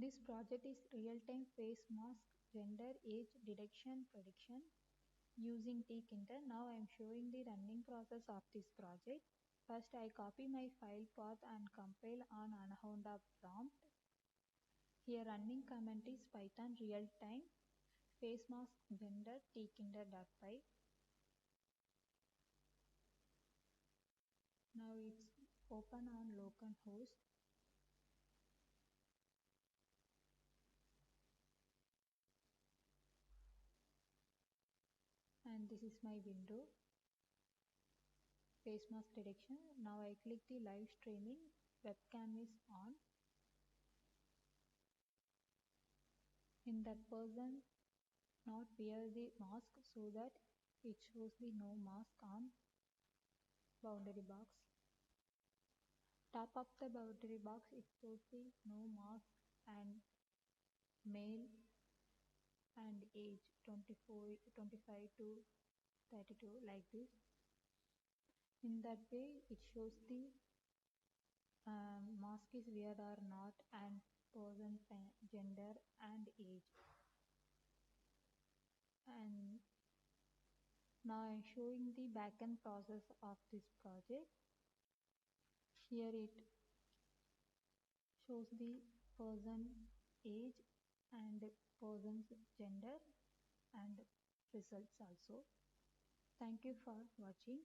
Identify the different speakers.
Speaker 1: This project is real-time face mask gender age detection prediction using b.techprojectcenters. Now I am showing the running process of this project. First I copy my file path and compile on Anaconda prompt. Here running command is python real-time face mask gender b.techprojectcenter.py. Now it's open on localhost. And this is my window, face mask detection. Now I click the live streaming, webcam is on. In that person not wear the mask so that it shows the no mask on boundary box. Top of the boundary box it shows the no mask and male and age 24, 25 to 32 like this. In that way it shows the mask is weird or not and person gender and age. And now I am showing the backend process of this project. Here it shows the person age and person's gender and results also. Thank you for watching.